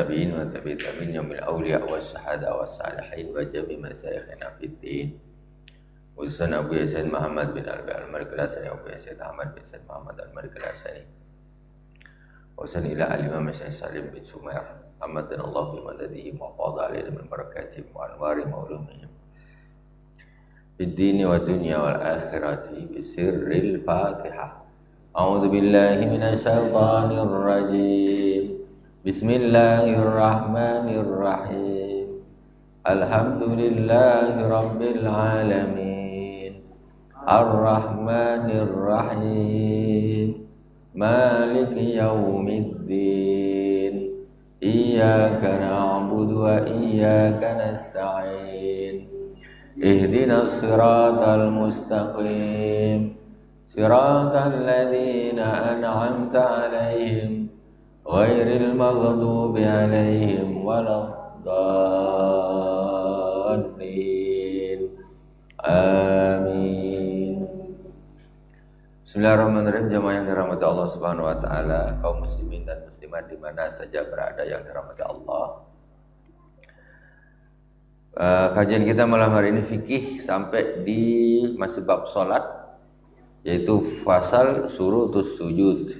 tabi'in wa tabi'in tabi'in min awliya wa syahada wa salihin wa jami masyayikhina fid din. Utusan Abu Yasin Muhammad bin Al-Marqasani, Abu Yasin Ahmad bin Said Muhammad Al-Marqasani. Utusan ila al-Imam Syekh Salim bin Sumair. Amadan Allah bi madadihi wa fadha alaihim min barakatihim wa anwari maulumihim. Fid dini wa dunya wal akhirati bi sirril Fatihah. A'udzu billahi minasy syaithanir rajim. Bismillahirrahmanirrahim. Alhamdulillahi rabbil alamin. Ar-Rahmanir-Rahim. Maliki yaumiddin. Iyyaka na'budu wa iyyaka nasta'in. Ihdinas siratal mustaqim. Siratal ladzina an'amta 'alaihim ghairil maghdubi 'alaihim waladdallin. Amin. Bismillahirrahmanirrahim. Jamaah yang dirahmati Allah Subhanahu wa taala, kaum muslimin dan muslimat di mana saja berada yang dirahmati Allah. Kajian kita malam hari ini fikih sampai di masih bab salat, yaitu fasal syurutus sujud,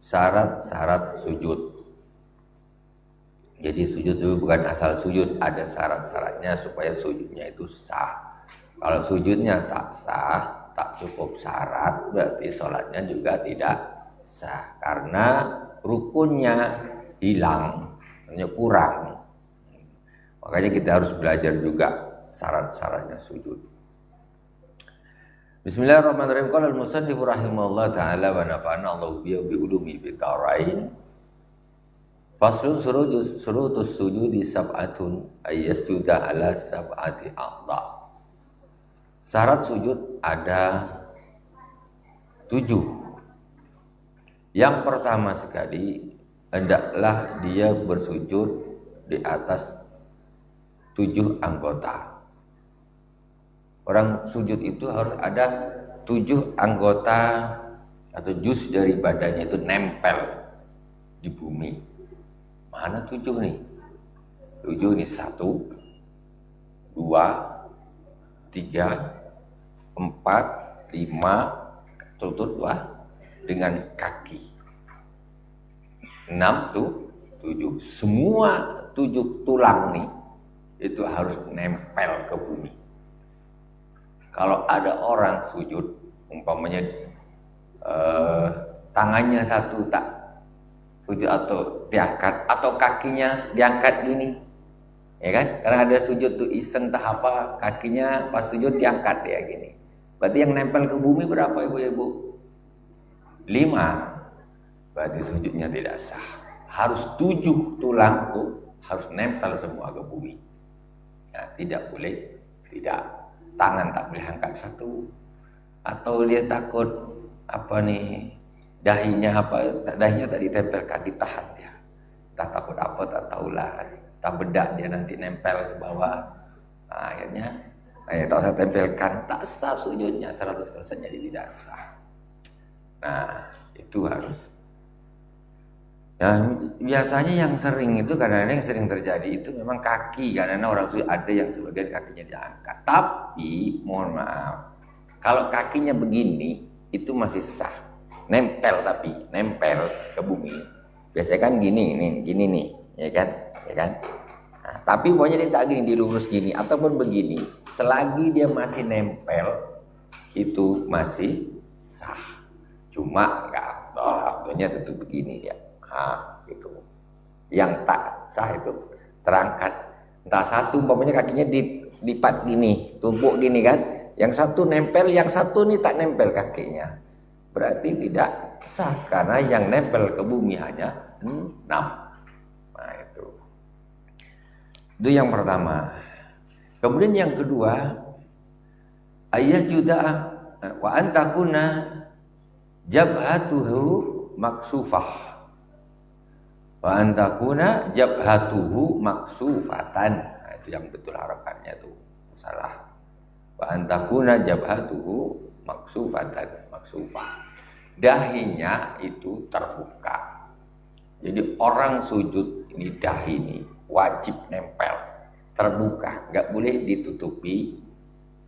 syarat-syarat sujud. Jadi sujud itu bukan asal sujud, ada syarat-syaratnya supaya sujudnya itu sah. Kalau sujudnya tak sah, tak cukup syarat, berarti sholatnya juga tidak sah, karena rukunnya hilang, hanya kurang. Makanya kita harus belajar juga syarat-syaratnya sujud. Bismillahirrahmanirrahim. Qala al-musannif rahimahullah ta'ala wa nafa'ana Allahu bi ulumi fi darain. Faslun surutus sujudi sab'atun ay yasjuda ala sab'ati a'dha. Syarat sujud ada 7. Yang pertama sekali, hendaklah dia bersujud di atas 7 anggota. Orang sujud itu harus ada 7 anggota atau juz dari badannya itu nempel di bumi. Mana 7 nih? 7 nih, 1, 2, 3, 4, 5, tutut 2 dengan kaki. 6 tuh 7. Semua 7 tulang nih itu harus nempel ke bumi. Kalau ada orang sujud, umpamanya tangannya satu tak sujud atau diangkat, atau kakinya diangkat gini, ya kan? Karena ada sujud tuh iseng tak apa, kakinya pas sujud diangkat ya gini. Berarti yang nempel ke bumi berapa ibu-ibu? 5. Berarti sujudnya tidak sah. Harus 7 tulang tuh harus nempel semua ke bumi. Ya, tidak boleh tidak. Tangan tak boleh angkat satu. Atau dia takut apa nih, dahinya tadi tempelkan, ditahan dia. Tak takut apa, tak tahulah. Tak bedak dia nanti nempel ke bawah. Nah, akhirnya tak usah tempelkan, tak sah sujudnya 100% jadi tidak sah. Nah, itu harus. Nah, biasanya yang sering itu kadang-kadang yang sering terjadi itu memang kaki, karena orang sujud ada yang sebagian kakinya diangkat. Tapi mohon maaf, kalau kakinya begini itu masih sah, nempel, tapi nempel ke bumi. Biasanya kan gini nih, ya kan? Nah, tapi pokoknya dia tak gini, dilurus gini ataupun begini, selagi dia masih nempel itu masih sah. Cuma enggak waktunya tentu begini dia. Nah, itu yang tak sah itu terangkat. Entah satu umpamanya kakinya dilipat gini, tumpuk gini kan, yang satu nempel, yang satu nih tak nempel kakinya, berarti tidak sah, karena yang nempel ke bumi hanya 6. Nah, itu yang pertama. Kemudian yang kedua, ayat juda wa antakuna jabhatuhu maksufah. Wa antakuna jabhatuhu maksufatan. Nah, itu yang betul harapannya tuh salah. Wa antakuna jabhatuhu maksufatan, maksufah. Dahinya itu terbuka. Jadi orang sujud ini dahi ini wajib nempel, terbuka, nggak boleh ditutupi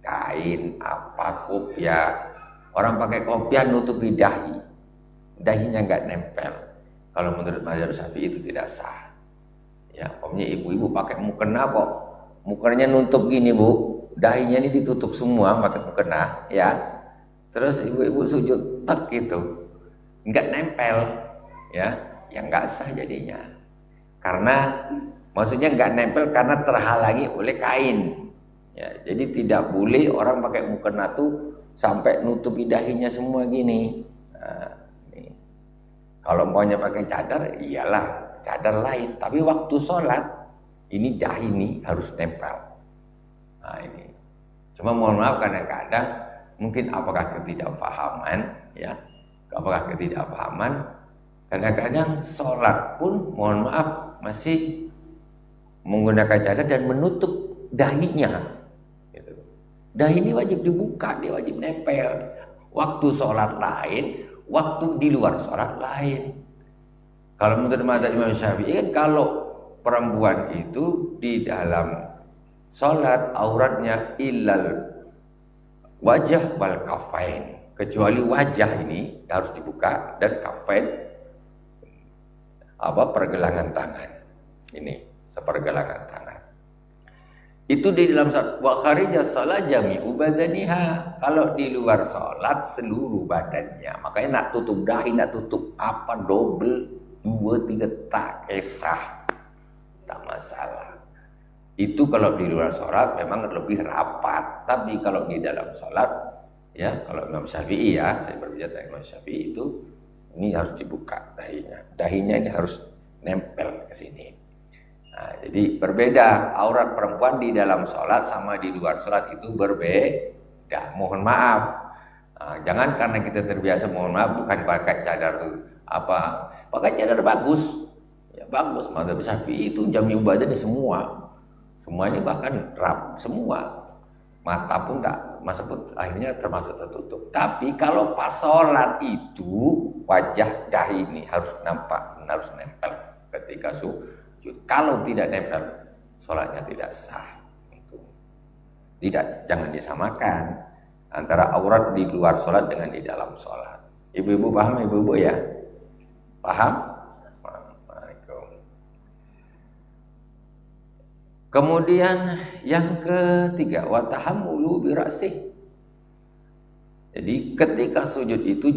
kain apa kopiah. Orang pakai kopiah nutupi dahi, dahinya nggak nempel. Kalau menurut mazhab Syafi'i itu tidak sah. Ya, pokoknya ibu-ibu pakai mukena kok, mukenanya nutup gini bu, dahinya ini ditutup semua pakai mukena, ya. Terus ibu-ibu sujud tek gitu, nggak nempel, ya nggak sah jadinya. Karena maksudnya nggak nempel karena terhalangi oleh kain. Ya, jadi tidak boleh orang pakai mukena tuh sampai nutupi dahinya semua gini. Nah, nih. Kalau maunya pakai cadar, iyalah cadar lain. Tapi waktu sholat ini dahi ini harus nempel. Nah ini. Cuma mohon maaf kadang-kadang mungkin apakah ketidakfahaman, ya, apakah ketidakfahaman. Kadang-kadang sholat pun mohon maaf masih menggunakan cadar dan menutup dahinya. Dahi ini wajib dibuka, dia wajib nempel. Waktu sholat lain, waktu di luar sholat lain. Kalau menurut mazhab Imam Syafi'i kan kalau perempuan itu di dalam sholat auratnya illal wajah wal kafain, kecuali wajah ini harus dibuka dan kafain pergelangan tangan. Ini sepergelangan tangan. Itu di dalam salat wa kharija shalah jami'u badaniha. Kalau di luar salat seluruh badannya. Makanya nak tutup dahi, nak tutup double 2-3 tak kisah. Tak masalah. Itu kalau di luar salat memang lebih rapat. Tapi kalau di dalam salat, ya kalau Imam Syafi'i, ya saya berbicara tentang Imam Syafi'i itu ini harus dibuka dahinya. Dahinya ini harus nempel ke sini. Nah, jadi berbeda aurat perempuan di dalam sholat sama di luar sholat itu berbeda. Mohon maaf. Nah, jangan karena kita terbiasa mohon maaf bukan pakai cadar tuh pakai cadar bagus. Ya bagus. Mazhab Syafi'i itu jami badan semua. Semua ini bahkan rap semua. Mata pun tak masuk akhirnya termasuk tertutup. Tapi kalau pas sholat itu wajah dahi ini harus nampak, harus nempel ketika sujud. Kalau tidak nempel, sholatnya tidak sah. Itu tidak, jangan disamakan antara aurat di luar sholat dengan di dalam sholat. Ibu-ibu paham, ibu-ibu ya? Paham? Kemudian yang ketiga, wa tahammulu bi ra'sih. Jadi ketika sujud itu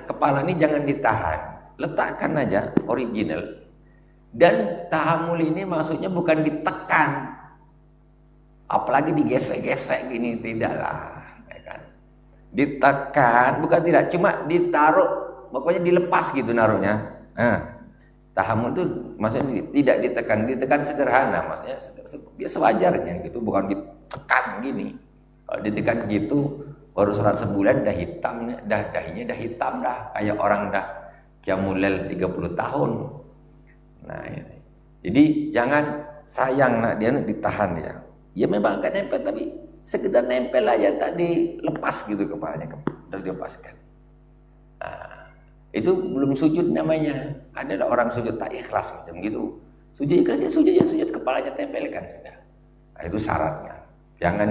kepala ini jangan ditahan, letakkan aja original. Dan tahammul ini maksudnya bukan ditekan, apalagi digesek-gesek gini, tidaklah, ya kan? Ditekan, bukan tidak, cuma ditaruh, pokoknya dilepas gitu naruhnya. Tahammul itu maksudnya tidak ditekan sederhana, maksudnya sewajarnya gitu, bukan ditekan gini. Kalau ditekan gitu, baru sholat sebulan dah hitam, dahinya dah hitam dah, kayak orang dah qiyamul lail 30 tahun. Nah ini. Jadi jangan sayang nak dia ditahan ya. Ya memang agak nempel tapi sekedar nempel aja, tak dilepas gitu kepalanya, dan dilepaskan. Nah, itu belum sujud namanya. Ada orang sujud tak ikhlas macam gitu. Sujud ikhlas ya sujud kepalanya tempelkan sudah. Nah, itu syaratnya. Jangan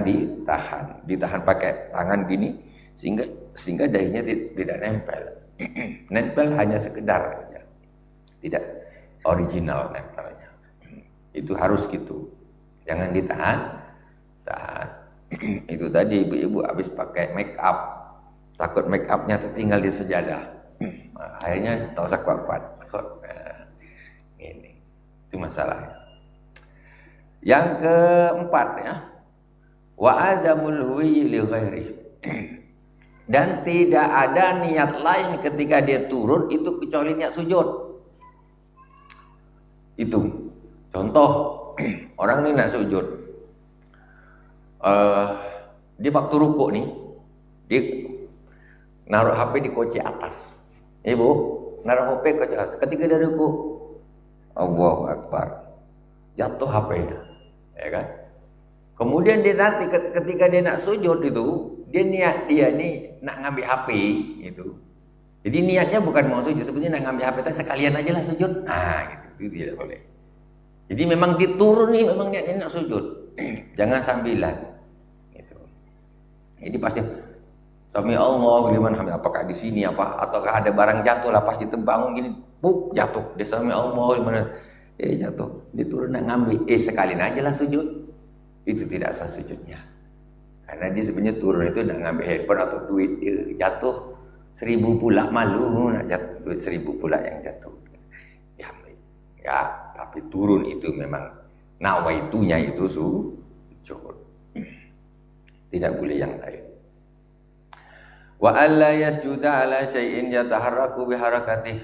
ditahan pakai tangan gini sehingga dahinya tidak nempel. Nempel hanya sekedar ya. Tidak original nempelnya. Itu harus gitu. Jangan ditahan. Itu tadi ibu-ibu habis pakai make up, takut make upnya tertinggal di sejadah. Akhirnya tak usah kuat-kuat. Ini itu masalahnya. Yang keempat ya, wa adamul huwi li ghairi. Dan tidak ada niat lain ketika dia turun itu kecuali niat sujud. Itu contoh orang ini nak sujud, dia waktu rukuk nih, dia naruh HP di koci atas. Ibu naruh HP koci atas. Ketika dia rukuk, Allahu Akbar, jatuh HP-nya, ya kan? Kemudian dia nanti ketika dia nak sujud itu, dia niat dia nih nak ngambil HP itu. Jadi niatnya bukan mau sujud, sebenarnya nak ngambil HP, tapi sekalian aja lah sujud. Nah gitu. Itu tidak boleh. Jadi memang diturun nih, memang niatnya nak sujud. Jangan sambilan. Gitu. Jadi pasti Sami Allah gimana? Apakah di sini apa? Ataukah ada barang jatuh lah pas bangun gini, puk jatuh. Dia Sami Allah gimana? Jatuh. Dia turun nak ngambil. Sekalian aja lah sujud. Itu tidak sah sujudnya. Karena dia sebenarnya turun itu nak ngambil handphone atau duit dia jatuh 1000 pula, malu nak jatuh duit 1000 pula yang jatuh. Ya, tapi turun itu memang nawaitunya itu sujud. Tidak boleh yang lain. Wa alla yasjuda ala syai'in yataharraku biharakatih.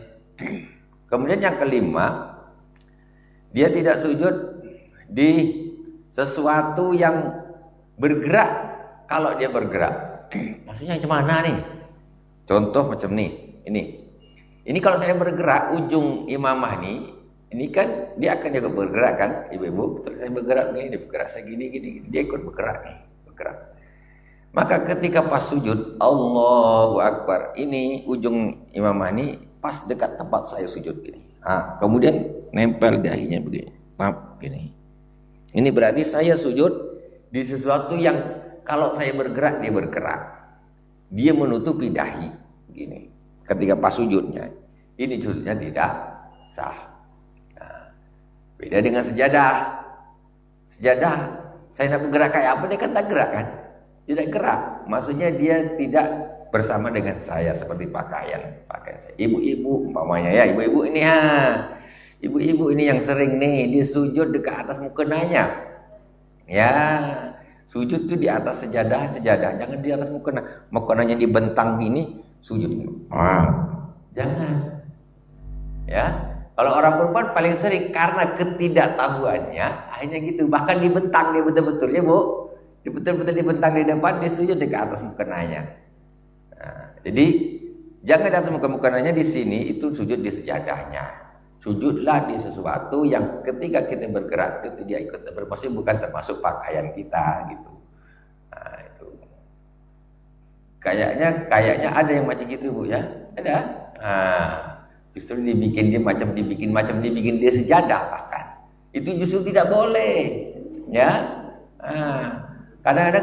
Kemudian yang kelima, dia tidak sujud di sesuatu yang bergerak kalau dia bergerak. Maksudnya macam mana nih? Contoh macam nih, ini kalau saya bergerak ujung imamah nih, ini kan dia akan juga bergerak kan, ibu-ibu. Terus saya bergerak nih, dia bergerak segini, gini, dia ikut bergerak nih, bergerak. Maka ketika pas sujud, Allahu Akbar, ini ujung imamah ini pas dekat tempat saya sujud gini. Kemudian nempel dahinya begini, pap gini. Ini berarti saya sujud di sesuatu yang kalau saya bergerak dia bergerak. Dia menutupi dahi gini. Ketika pas sujudnya, ini sujudnya tidak sah. Beda dengan sejadah. Sejadah, saya nak bergerak kayak apa, dia kan tak gerak kan? Tidak gerak. Maksudnya dia tidak bersama dengan saya seperti pakaian saya. Ibu-ibu umpamanya ya, ibu-ibu ini ibu-ibu ini yang sering nih dia sujud dekat atas mukenanya. Ya, sujud itu di atas sejadah. Jangan di atas mukenanya dibentang gini, sujud gini. Jangan. Ya. Kalau orang perempuan paling sering karena ketidaktahuannya akhirnya gitu, bahkan dibentang dia betul-betul ya Bu, dia betul-betul dibentang di depan, dia sujud di atas mukenanya. Jadi jangan di atas mukenanya, di sini itu sujud di sejadahnya. Sujudlah di sesuatu yang ketika kita bergerak itu dia ikut berposisi, bukan termasuk pakaian kita gitu. Itu kayaknya ada yang macam gitu Bu ya, ada. Justru dibikin dia sejadah bahkan. Itu justru tidak boleh. Ya. Kadang-kadang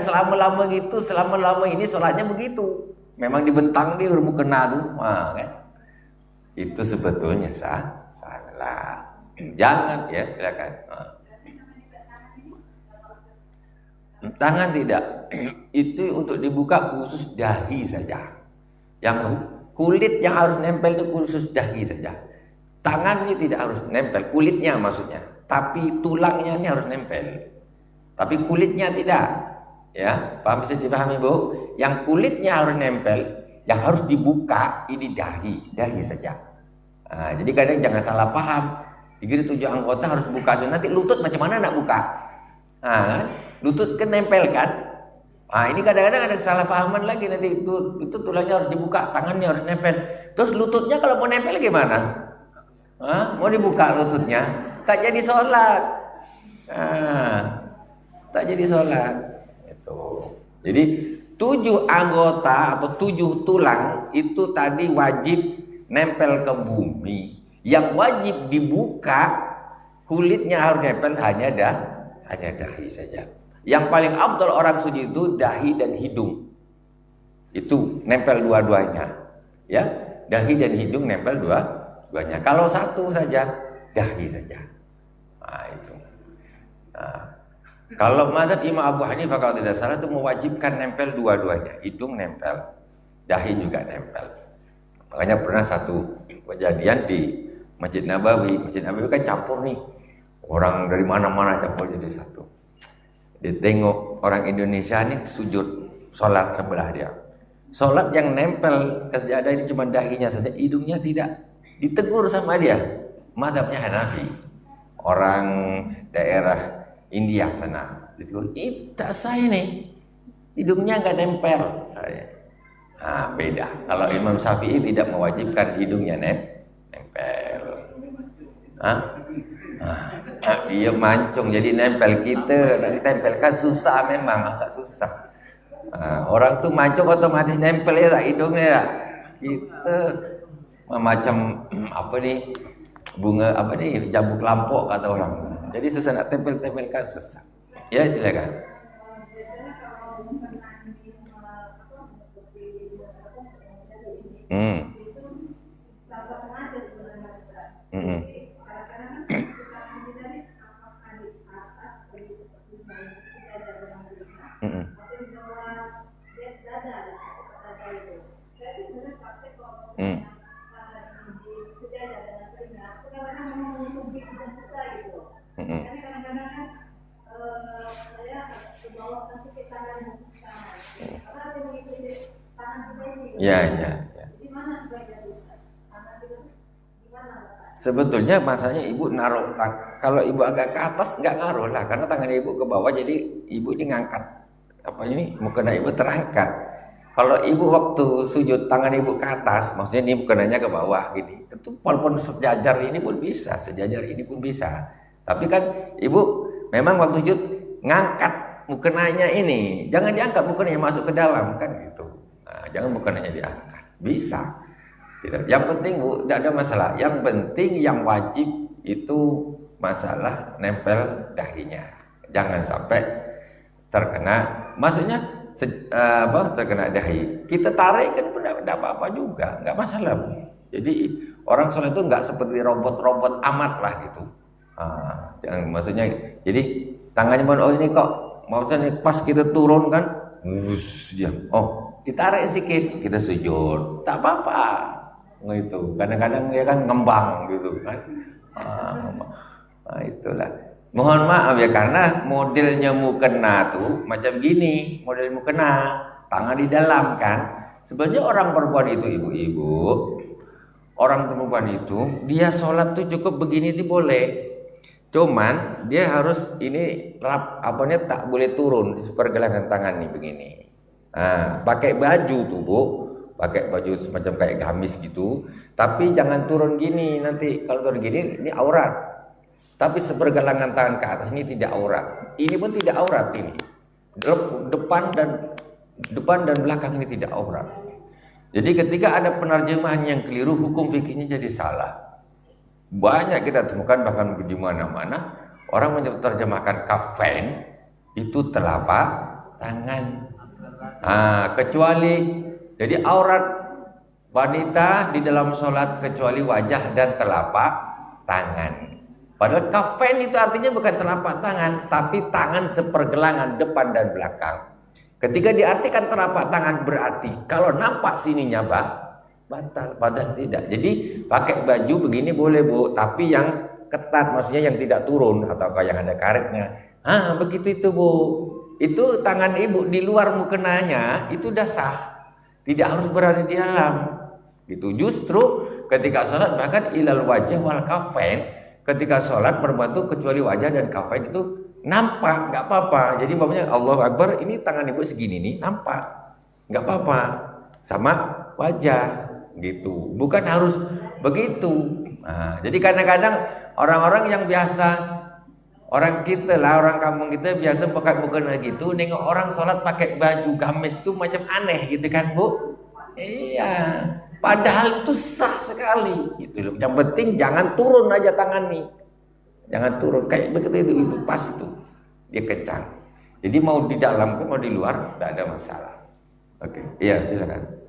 selama-lama ini sholatnya begitu. Memang dibentang dia mukena tuh. Kan? Itu sebetulnya salah. Jangan ya, silakan. Tangan tidak. Itu untuk dibuka khusus dahi saja. Yang kulit yang harus nempel itu khusus dahi saja. Tangannya tidak harus nempel, kulitnya maksudnya. Tapi tulangnya ini harus nempel. Tapi kulitnya tidak. Ya, paham, bisa dipahami Bu? Yang kulitnya harus nempel, yang harus dibuka ini dahi saja. Jadi kadang jangan salah paham. Jadi 7 anggota harus buka, nanti lutut macam mana nak buka? Kan? Lutut kan nempel kan? Ini kadang-kadang ada kesalahpahaman lagi, nanti itu tulangnya harus dibuka, tangannya harus nempel. Terus lututnya kalau mau nempel gimana? Mau dibuka lututnya, tak jadi sholat. Tak jadi sholat. Itu. Jadi 7 anggota atau 7 tulang itu tadi wajib nempel ke bumi. Yang wajib dibuka kulitnya harus nempel hanya dahi saja. Yang paling afdal orang sujud itu dahi dan hidung. Itu nempel dua-duanya. Ya, dahi dan hidung nempel dua-duanya. Kalau satu saja, dahi saja. Itu. Kalau mazhab Imam Abu Hanifah kalau tidak salah itu mewajibkan nempel dua-duanya. Hidung nempel, dahi juga nempel. Makanya pernah satu kejadian di Masjid Nabawi. Masjid Nabawi kan campur nih. Orang dari mana-mana campur jadi satu. Ditengok orang Indonesia nih sujud sholat sebelah dia. Sholat yang nempel ke sejadah ini cuma dahinya saja, hidungnya tidak. Ditegur sama dia. Mazhabnya Hanafi. Orang daerah India sana. Ditegur, tak saya nih. Hidungnya nggak nempel. Beda. Kalau Imam Syafi'i tidak mewajibkan hidungnya nempel. Iya mancung jadi nempel kita, ditempelkan susah, memang agak susah. Orang tuh mancung otomatis nempel ya tak hidungnya ya. Kita macam apa nih, bunga apa nih, jambu lampok kata orang. Jadi susah nak tempel-tempelkan susah. Ya silakan. Hmm. Hmm. Hmm. Hmm. Hmm. Ya, ya, ya. Sebetulnya masanya ibu naruh kalau ibu agak ke atas nggak ngaruh lah, karena tangan ibu ke bawah, jadi ibu ini ngangkat apa ini mukena ibu terangkat. Kalau ibu waktu sujud tangan ibu ke atas, maksudnya ini mukenanya ke bawah gini, itu walaupun sejajar ini pun bisa, sejajar ini pun bisa. Tapi kan ibu memang waktu sujud ngangkat mukenanya ini, jangan diangkat mukenanya masuk ke dalam kan gitu. Nah, jangan mukenanya diangkat, bisa. Tidak. Yang penting Bu, tidak ada masalah. Yang penting yang wajib itu masalah nempel dahinya. Jangan sampai terkena, maksudnya terkena dahi. Kita tarik kan tidak apa-apa juga, nggak masalah Bu. Jadi orang sholat itu nggak seperti robot-robot amat lah gitu. Jangan, maksudnya, jadi tangannya oh ini kok, maksudnya pas kita turun kan, diam. Oh ditarik sedikit, kita sujud, tak apa-apa. Itu kadang-kadang dia kan ngembang gitu kan. Itulah. Mohon maaf ya, karena modelnya mukena tuh macam gini, model mukena, tangan di dalam kan. Sebenarnya orang perempuan itu ibu-ibu, orang perempuan itu dia sholat tuh cukup begini tuh boleh. Cuman dia harus ini apanya tak boleh turun di pergelangan tangan nih begini. Nah, pakai baju tuh Bu, pakai baju semacam kayak gamis gitu, tapi jangan turun gini, nanti kalau turun gini ini aurat. Tapi sepergelangan tangan ke atas ini tidak aurat, ini pun tidak aurat, ini depan dan belakang ini tidak aurat. Jadi ketika ada penerjemahan yang keliru, hukum fikihnya jadi salah. Banyak kita temukan bahkan di mana-mana orang menerjemahkan kafain itu telapak tangan. Kecuali jadi aurat wanita di dalam sholat kecuali wajah dan telapak tangan. Padahal kafain itu artinya bukan telapak tangan, tapi tangan sepergelangan depan dan belakang. Ketika diartikan telapak tangan berarti kalau nampak sininya batal, padahal tidak. Jadi pakai baju begini boleh Bu, tapi yang ketat, maksudnya yang tidak turun atau yang ada karetnya. Begitu itu Bu. Itu tangan ibu di luar mukenanya itu udah sah. Tidak harus berada di dalam. Gitu. Justru ketika sholat bahkan ilal wajah wal kafain, ketika sholat berbantu kecuali wajah dan kafain itu nampak, nggak apa-apa. Jadi maksudnya Allahu Akbar, ini tangan ibu segini nih nampak, nggak apa-apa. Sama wajah gitu. Bukan harus begitu. Jadi kadang-kadang orang-orang yang biasa, orang kita lah, orang kampung kita biasa pakai mukena gitu, nengok orang sholat pakai baju gamis tuh macam aneh gitu kan Bu. Iya, padahal itu sah sekali gitu loh. Yang penting jangan turun aja tangan nih, jangan turun kayak begitu itu pas itu dia kencang. Jadi mau di dalam pun mau di luar tidak ada masalah. Oke, iya silakan.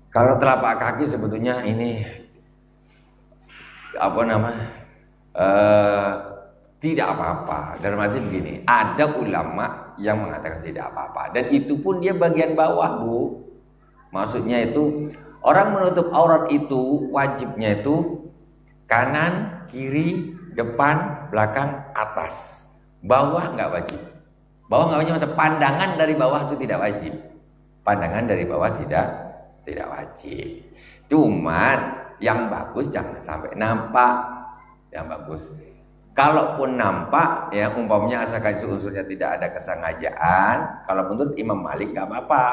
Kalau telapak kaki sebetulnya ini tidak apa-apa. Dalam arti begini, ada ulama yang mengatakan tidak apa-apa, dan itu pun dia bagian bawah Bu. Maksudnya itu orang menutup aurat itu wajibnya itu kanan, kiri, depan, belakang, atas. Bawah nggak wajib. Bawah nggak wajib, pandangan dari bawah itu tidak wajib. Pandangan dari bawah tidak wajib. Cuman yang bagus jangan sampai nampak. Yang bagus. Kalaupun nampak, ya umpamanya asalkan unsurnya tidak ada kesengajaan, kalau menurut Imam Malik nggak apa-apa.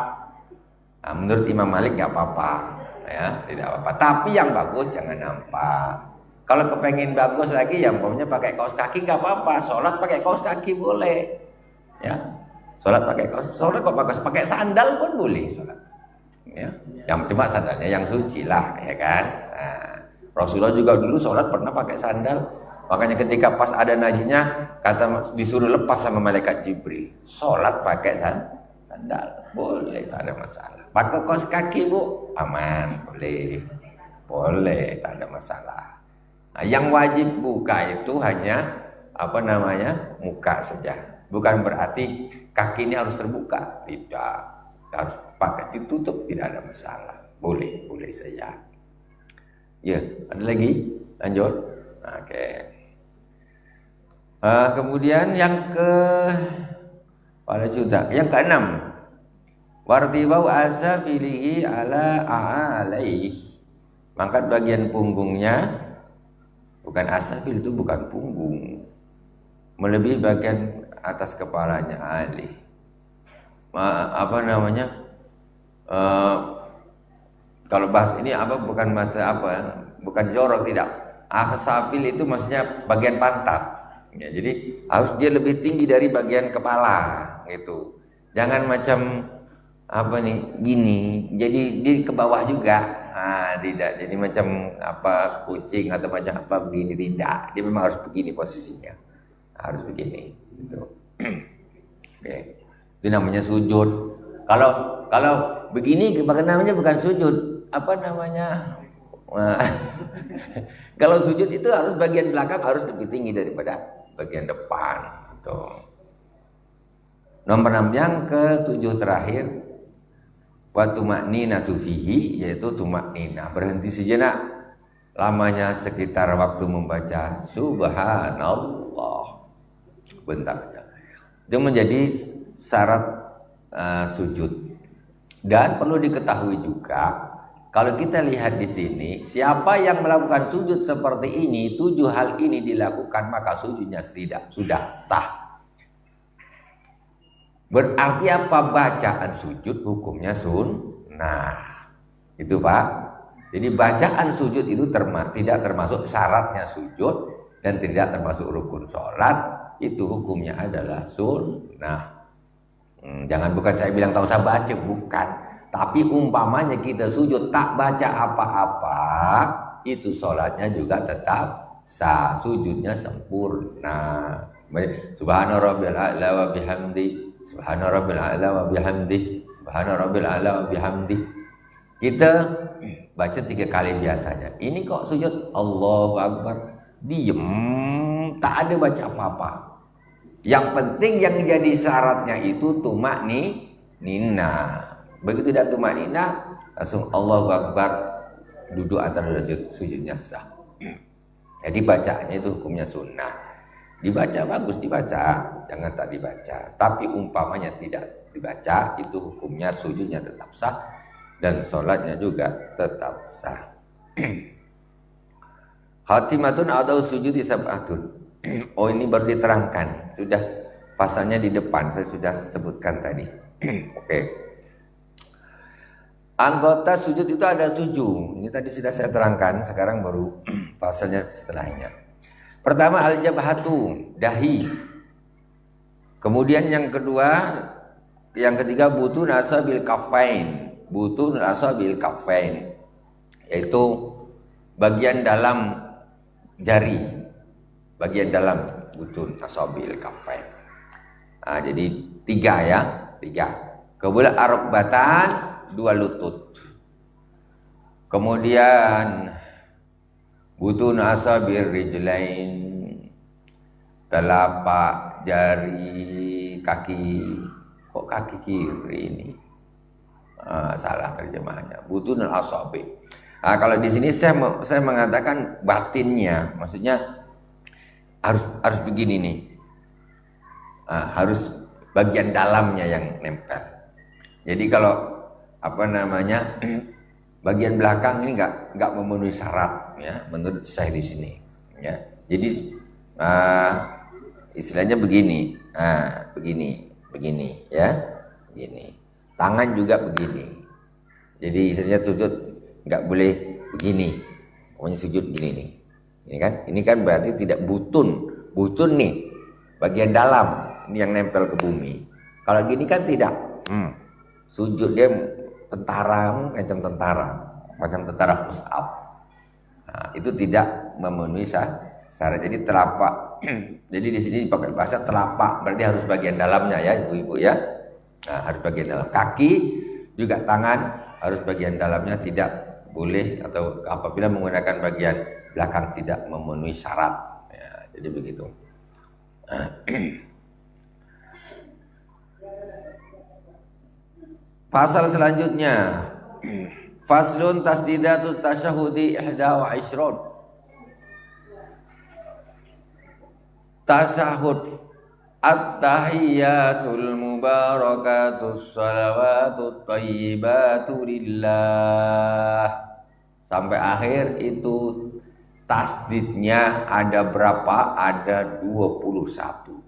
Nah, menurut Imam Malik nggak apa-apa, ya tidak apa-apa. Tapi yang bagus jangan nampak. Kalau kepengen bagus lagi, ya umpamanya pakai kaos kaki nggak apa-apa. Sholat pakai kaos kaki boleh, ya. Sholat kok pakai sandal pun boleh sholat. Ya. Yang cuma sandalnya yang suci lah, ya kan. Nah, Rasulullah juga dulu sholat pernah pakai sandal. Makanya ketika pas ada najisnya, kata disuruh lepas sama malaikat Jibril. Sholat pakai sandal, boleh, tak ada masalah. Pakai kaos kaki bu, aman, boleh, tak ada masalah. Nah, yang wajib buka itu hanya muka saja. Bukan berarti kaki ini harus terbuka, tidak. Harus pakai ditutup, tidak ada masalah. Boleh saja. Ya, ada lagi? Lanjut. Oke. Kemudian yang keenam, wartibau asafilihi ala alaih. Mangkat bagian punggungnya, bukan asafil itu bukan punggung, melebihi bagian atas kepalanya alih. Kalau bahas ini bukan jorok, tidak. Asafil itu maksudnya bagian pantat. Ya, jadi harus dia lebih tinggi dari bagian kepala gitu. Jangan macam gini. Jadi dia ke bawah juga. Tidak. Jadi macam kucing atau macam begini, tidak. Dia memang harus begini posisinya. Harus begini gitu. Oke. Itu namanya sujud. Kalau begini namanya bukan sujud. Kalau sujud itu harus bagian belakang harus lebih tinggi daripada bagian depan. Gitu. Nomor 6 yang ke-7 terakhir, wa tumakninatu fihi, yaitu tumakninah, berhenti sejenak lamanya sekitar waktu membaca subhanallah. Bentar. Itu menjadi syarat sujud. Dan perlu diketahui juga, kalau kita lihat di sini, siapa yang melakukan sujud seperti ini, 7 hal ini dilakukan, maka sujudnya sudah sah. Berarti apa? Bacaan sujud hukumnya sunnah. Itu Pak. Jadi bacaan sujud itu tidak termasuk syaratnya sujud dan tidak termasuk rukun sholat. Itu hukumnya adalah sunnah. Bukan saya bilang tak usah baca, bukan. Tapi umpamanya kita sujud tak baca apa-apa, itu sholatnya juga tetap sah, sujudnya sempurna. Subhana rabbil a'la wa bihamdi, subhana rabbil a'la wa bihamdi, subhana rabbil a'la wa bihamdi. Kita baca 3 kali biasanya. Ini kok sujud Allahu Akbar, diem, tak ada baca apa-apa. Yang penting yang jadi syaratnya itu tumakninah. Begitu tidak tumakninah, langsung Allahu Akbar, duduk antara sujudnya sah. Jadi bacaannya itu hukumnya sunnah. Dibaca bagus, dibaca, jangan tak dibaca. Tapi umpamanya tidak dibaca, itu hukumnya sujudnya tetap sah dan sholatnya juga tetap sah. Khatimatun atau sujud sab'atun. Oh, ini baru diterangkan, sudah pasalnya di depan, saya sudah sebutkan tadi. Oke. Anggota sujud itu ada 7. Ini tadi sudah saya terangkan, sekarang baru pasalnya setelahnya. Pertama al-jabhatu, dahi. Kemudian yang ketiga butun asabil kafain. Butun asabil kafain, yaitu bagian dalam jari, bagian dalam butun asabil kafain. Jadi 3 ya, 3. Kemudian arokbatan, 2 lutut. Kemudian butun asabir rijlain, telapak jari kaki. Kok kaki kiri ini? Salah terjemahnya. Butun asabi. Kalau di sini saya mengatakan batinnya, maksudnya harus begini nih. Harus bagian dalamnya yang nempel. Jadi kalau bagian belakang ini nggak memenuhi syarat ya menurut saya di sini ya. Jadi istilahnya begini, begini ya, begini. Tangan juga begini. Jadi istilahnya sujud nggak boleh begini, pokoknya sujud begini nih. Ini kan berarti tidak butun nih, bagian dalam ini yang nempel ke bumi. Kalau gini kan tidak. Sujud dia macam tentara push up. Nah, itu tidak memenuhi syarat. Jadi telapak. Jadi di sini pakai bahasa telapak, berarti harus bagian dalamnya ya ibu-ibu ya. Nah, harus bagian dalam. Kaki juga tangan harus bagian dalamnya, tidak boleh atau apabila menggunakan bagian belakang tidak memenuhi syarat. Ya, jadi begitu. Pasal selanjutnya, faslun tasdidatut tasyahudi 21. Tasyahud at-tahiyyatul mubarakatus salawatut thayyibatu lillah. Sampai akhir itu tasdidnya ada berapa? Ada 21.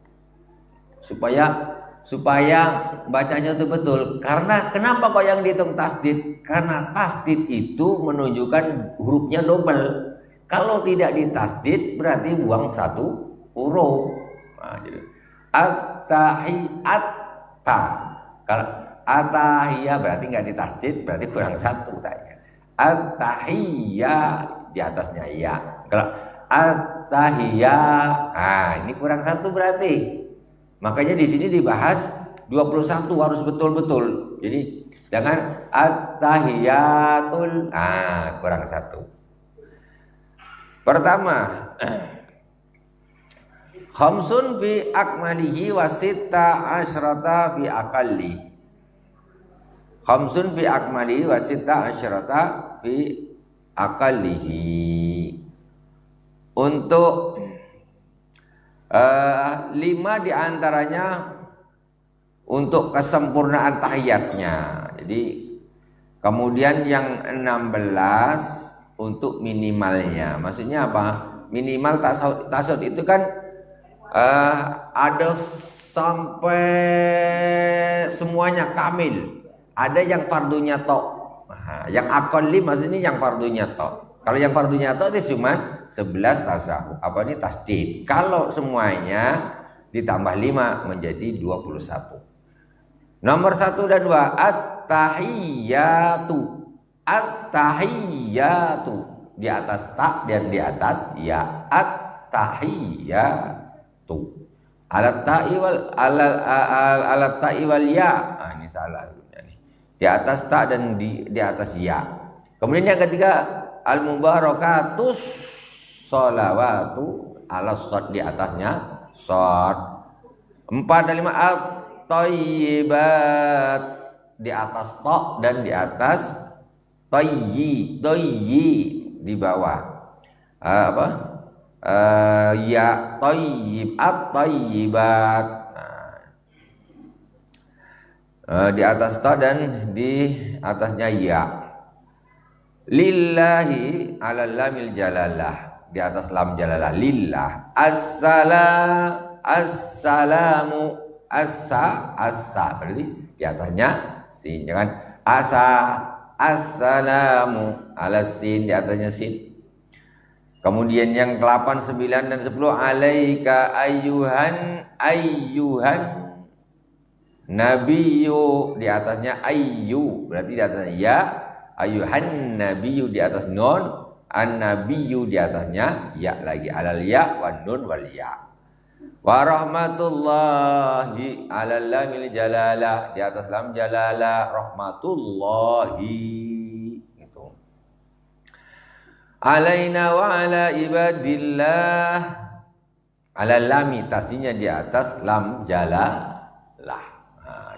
Supaya bacanya itu betul. Karena kenapa kok yang dihitung tasdid? Karena tasdid itu menunjukkan hurufnya double. Kalau tidak ditasdid berarti buang satu huruf. Nah, jadi at-tahiyyata. Kalau atahiyya berarti nggak ditasdid, berarti kurang satu tanya. At-tahiyya di atasnya ya. Kalau at-tahiyya, nah ini kurang satu berarti. Makanya di sini dibahas 21 harus betul-betul. Jadi jangan at-tahiyyatul, kurang satu. Pertama, khamsun fi akmalihi wa sitta asyrata fi aqalli. Khamsun fi akmalihi wa sitta asyrata fi aqallihi. Untuk 5 diantaranya untuk kesempurnaan tahiyatnya. Jadi kemudian yang 16 untuk minimalnya. Maksudnya apa? Minimal tasawuf itu kan ada sampai semuanya kamil. Ada yang fardunya tok. Yang aqalli maksudnya yang fardunya tok. Kalau yang fardunya tok itu cuma 11 tasawuf. Apa ini tasdid. Kalau semuanya ditambah 5 menjadi 21. Nomor 1 dan 2 at-tahiyyatu. At-tahiyyatu di atas ta dan di atas ya. At-tahiyyatu. Alat-ta'i wal alat-ta'i wal ya. Ini salah nih. Di atas ta dan di atas ya. Kemudian yang ketiga al-mubarakatus sholawatu ala shad di atasnya shad. 4 dan 5 at-thayyibat di atas ta dan di atas tayyi di bawah ya tayyib at-thayyibat. Di atas ta dan di atasnya ya. Lillahi ala lamil jalalah di atas lam jalalah lillah. Assalamu assa berarti di atasnya sin, jangan assalamu ala sin, di atasnya sin. Kemudian yang 8, 9 dan 10 alaika ayyuhan nabiyyu, di atasnya ayyu berarti di atasnya ya. Ayyuhan nabiyyu di atas nun, an-nabiyyu di atasnya ya lagi, alal ya wan nun wal ya. Wa rahmatullahi alal lamil jalalah di atas lam jalalah rahmatullahi gitu. Alaina wa ala ibadillah alal lami tasnya di atas lam jalalah. Nah,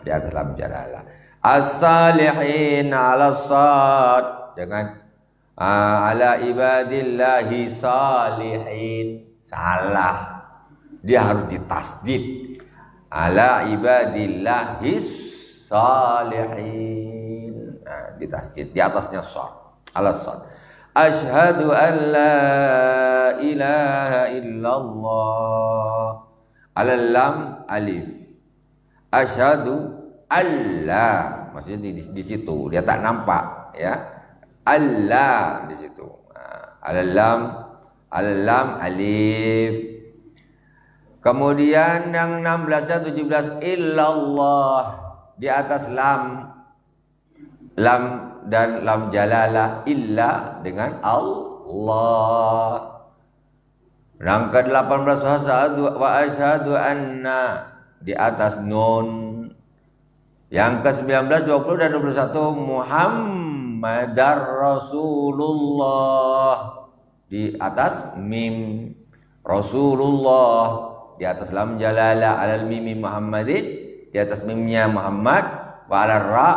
di atas lam jalalah. As-salihin ala sad, jangan ala ibadillahi salihin, salah, dia harus ditasdid ala ibadillahi salihin. Nah, ditasdid di atasnya sad, ala sad. Asyhadu an la ilaha illallah ala lam alif. Asyhadu Allah, maksudnya di situ dia tak nampak ya. Allah di situ. Al-lam alif. Kemudian yang 16 dan 17 illallah, di atas lam dan lam jalalah, illa dengan Allah. Yang ke-18 wa asyhadu anna, di atas nun. Yang ke-19, 20 dan 21 Muhammadar Rasulullah, di atas mim. Rasulullah di atas lam jalalah, alal mimi Muhammadin, di atas mimnya Muhammad, wa alal ra,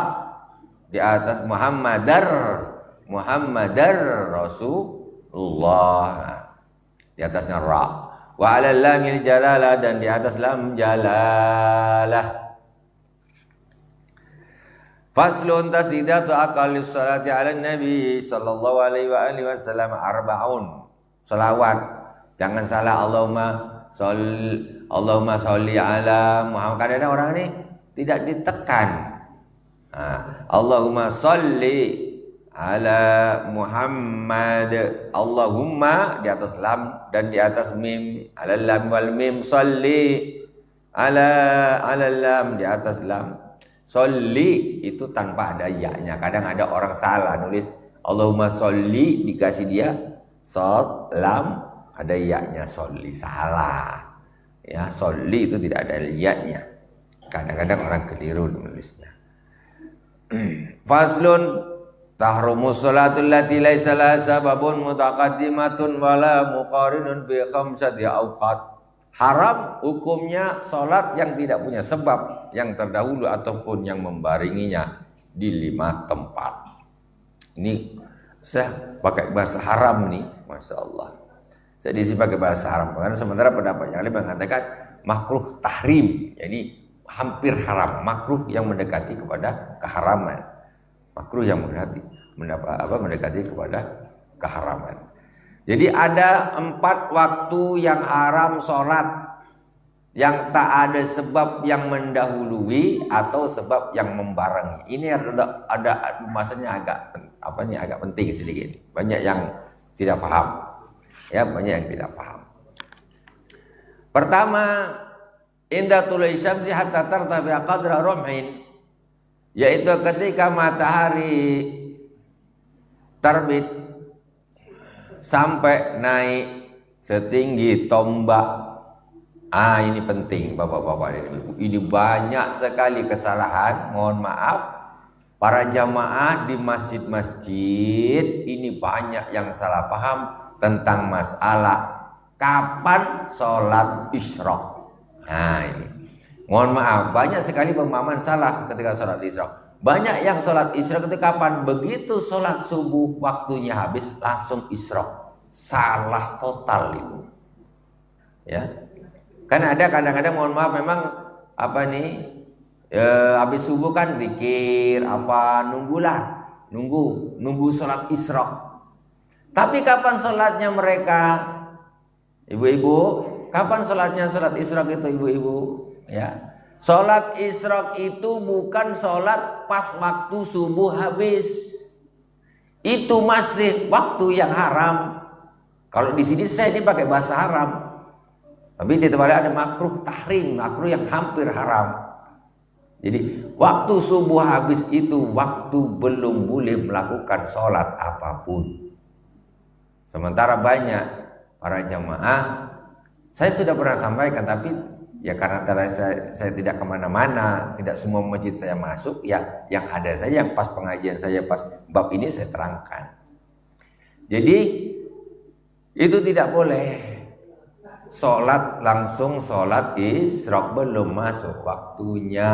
di atas Muhammadar Rasulullah, di atasnya ra, wa alal lamil jalalah, dan di atas lam jalalah. Faslun tasdidatu aqallis salati ala nabi sallallahu alaihi wa alihi wasallam arba'un. Selawat, jangan salah, Allahumma sholli ala Muhammad. Kadang-kadang orang ini tidak ditekan. Allahumma sholli ala Muhammad. Allahumma di atas lam dan di atas mim, ala lam wal mim, sholli ala lam di atas lam. Sholli itu tanpa ada ya-nya. Kadang ada orang salah nulis Allahumma sholli, dikasih dia shod lam, ada ya-nya, sholli, salah. Ya, sholli itu tidak ada ya-nya. Kadang-kadang orang keliru nulisnya. Faslun tahrumus sholatul lati laisa laha sababun mutaqaddimatun wala muqarinun fi khamsati awqat. Haram hukumnya sholat yang tidak punya sebab yang terdahulu ataupun yang membarenginya di 5 tempat. Ini saya pakai bahasa haram nih, Masya Allah. Saya diisi pakai bahasa haram karena sementara pendapat yang lain mengatakan makruh tahrim, jadi hampir haram, makruh yang mendekati kepada keharaman, makruh yang mendekati kepada keharaman. Jadi ada 4 waktu yang haram sholat yang tak ada sebab yang mendahului atau sebab yang membarengi. Ini ada masanya agak penting sedikit. Banyak yang tidak paham. Ya, banyak yang tidak paham. Pertama, inda tulai syamsi hatta tartafi'a qadra rumhin, yaitu ketika matahari terbit sampai naik setinggi tombak. Ini penting Bapak-bapak dan Ibu. Ini banyak sekali kesalahan, mohon maaf, para jamaah di masjid-masjid ini banyak yang salah paham tentang masalah kapan sholat isyraq. Ini mohon maaf, banyak sekali pemahaman salah ketika sholat isyraq. Banyak yang sholat isyraq itu kapan? Begitu sholat subuh waktunya habis langsung isyraq. Salah total itu. Ya, kan ada kadang-kadang, mohon maaf, memang habis subuh kan zikir nunggu sholat isyraq. Tapi kapan sholatnya mereka, ibu-ibu? Kapan sholatnya sholat isyraq itu, ibu-ibu? Ya. Sholat isyraq itu bukan sholat pas waktu subuh habis. Itu masih waktu yang haram. Kalau di sini saya ini pakai bahasa haram. Tapi di tempat ada makruh tahrim, makruh yang hampir haram. Jadi waktu subuh habis itu waktu belum boleh melakukan sholat apapun. Sementara banyak para jamaah, saya sudah pernah sampaikan, tapi ya karena saya tidak kemana-mana, tidak semua masjid saya masuk, ya yang ada saya, yang pas pengajian saya pas bab ini saya terangkan. Jadi itu tidak boleh sholat langsung sholat isyraq belum masuk waktunya.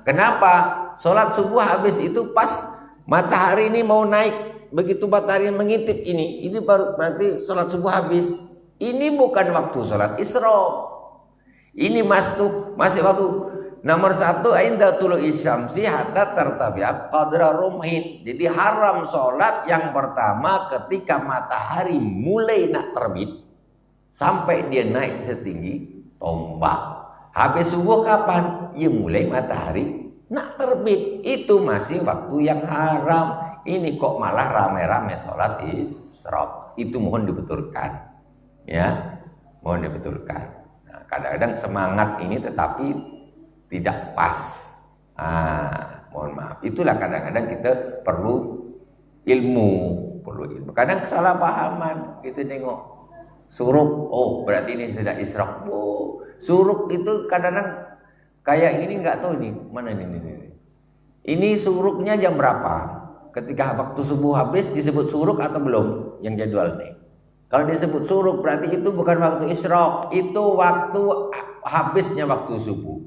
Kenapa? Sholat subuh habis itu pas matahari ini mau naik, begitu matahari mengintip ini baru berarti sholat subuh habis. Ini bukan waktu sholat isyraq. Ini masih waktu. Nomor 1, inda tulu'i syamsi hatta tartafi'a qadra rumhin. Jadi haram sholat yang pertama ketika matahari mulai nak terbit sampai dia naik setinggi tombak. Habis subuh kapan? Ya mulai matahari nak terbit. Itu masih waktu yang haram. Ini kok malah rame-rame sholat isyraq. Itu mohon dibetulkan. Ya, mohon dibetulkan. Kadang-kadang semangat ini tetapi tidak pas. Mohon maaf. Itulah kadang-kadang kita perlu ilmu. Kadang kesalahpahaman. Kita tengok suruk, oh berarti ini sudah isyraq. Oh, suruk itu kadang-kadang kayak ini nggak tahu nih mana ini. Ini suruknya jam berapa? Ketika waktu subuh habis disebut suruk atau belum? Yang jadwal nih. Kalau disebut suruk berarti itu bukan waktu isyraq, itu waktu habisnya waktu subuh.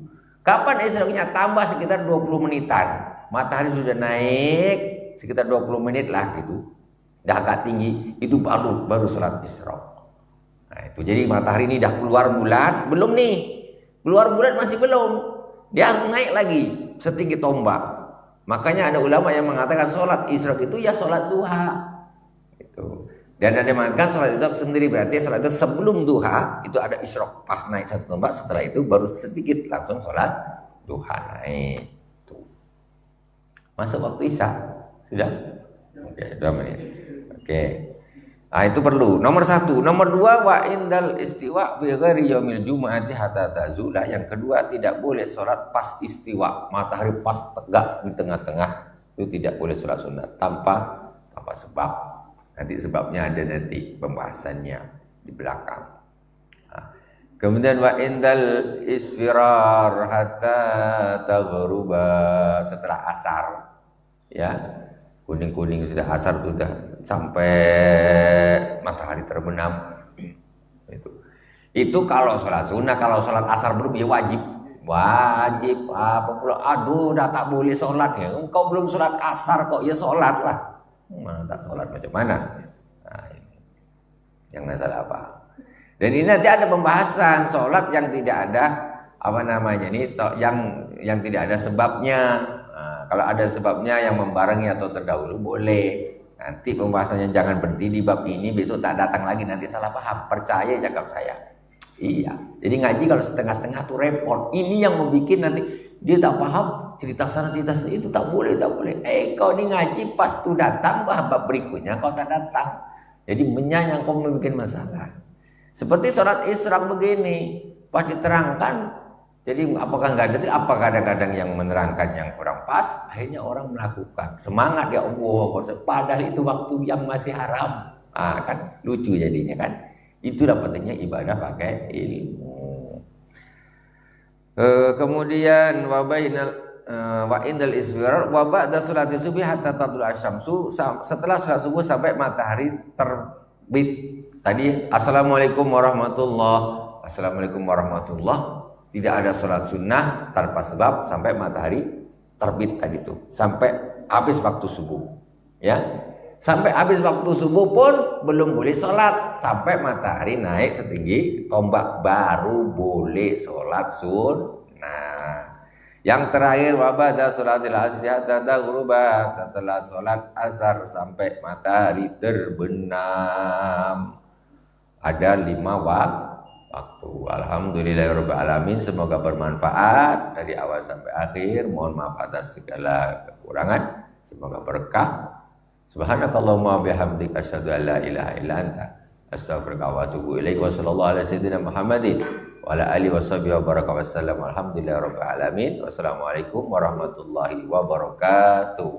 Kapan isyraqnya? Tambah sekitar 20 menitan. Matahari sudah naik sekitar 20 menit lah gitu. Dah agak tinggi, itu baru sholat isyraq. Nah, itu jadi matahari ini dah keluar bulan, belum nih. Keluar bulan masih belum. Dia harus naik lagi setinggi tombak. Makanya ada ulama yang mengatakan sholat isyraq itu ya sholat duha. Gitu. Dan ada yang mengatakan sholat itu sendiri berarti sholat itu sebelum duha itu ada isyraq pas naik satu tombak, setelah itu baru sedikit langsung sholat duha naik. Tuh. Masuk waktu isya sudah? Oke, 2 menit. Oke. Nah, itu perlu. Nomor 1. Nomor 2, wa indal istiwa fi ghairi yaumil jumu'ati hatta tazula. Yang kedua, tidak boleh sholat pas istiwa, matahari pas tegak di tengah-tengah. Itu tidak boleh sholat sunat tanpa sebab. Nanti sebabnya ada nanti pembahasannya di belakang. Nah, kemudian wa indal isfirar hatta taghruba, setelah asar. Ya. Kuning-kuning sudah asar sudah sampai matahari terbenam. Itu kalau sholat sunnah. Kalau sholat asar belum ya wajib. Apa pula? Aduh, udah tak boleh sholat ya. Engkau belum sholat asar kok ya sholat lah. Mana tak sholat macam mana? Nah, ini yang masalah apa? Dan ini nanti ada pembahasan sholat yang tidak ada apa namanya ini, yang tidak ada sebabnya. Nah, kalau ada sebabnya yang membarengi atau terdahulu boleh. Nanti pembahasannya jangan berhenti di bab ini, besok tak datang lagi nanti salah paham. Percaya cakap saya. Iya. Jadi ngaji kalau setengah-setengah tuh repot. Ini yang membuat nanti dia tak paham cerita sana cerita sini, itu tak boleh. Kau ini ngaji pas tuh datang bab berikutnya kau tak datang. Jadi menyayang kau membuat masalah. Seperti sholat isyraq begini, pas diterangkan. Jadi apakah nggak ada? Apa kadang-kadang yang menerangkan yang kurang pas, akhirnya orang melakukan semangat ya Allah, padahal itu waktu yang masih haram. Kan lucu jadinya kan. Itulah pentingnya ibadah pakai ilmu. Kemudian wa indal isfirar wa ba'da sholati subhi hatta tadlu asyamsu, setelah salat subuh sampai matahari terbit. Tadi assalamualaikum warahmatullah. Tidak ada sholat sunnah tanpa sebab sampai matahari terbit tadi itu, sampai habis waktu subuh. Ya, sampai habis waktu subuh pun belum boleh sholat sampai matahari naik setinggi tombak, baru boleh sholat sunnah. Yang terakhir wabada sholatil asri hatta taghruba, setelah sholat asar sampai matahari terbenam. Ada 5 waktu. Alhamdulillahirabbil alamin, semoga bermanfaat dari awal sampai akhir. Mohon maaf atas segala kekurangan, semoga berkah. Subhanakallahumma bihamdika asyhadu an la ilaha illa anta astaghfiruka wa atubu ilaik. Wa sallallahu ala sayyidina Muhammadin wa ala alihi washabihi wa baraka wasallam. Alhamdulillahirabbil alamin. Wassalamualaikum warahmatullahi wabarakatuh.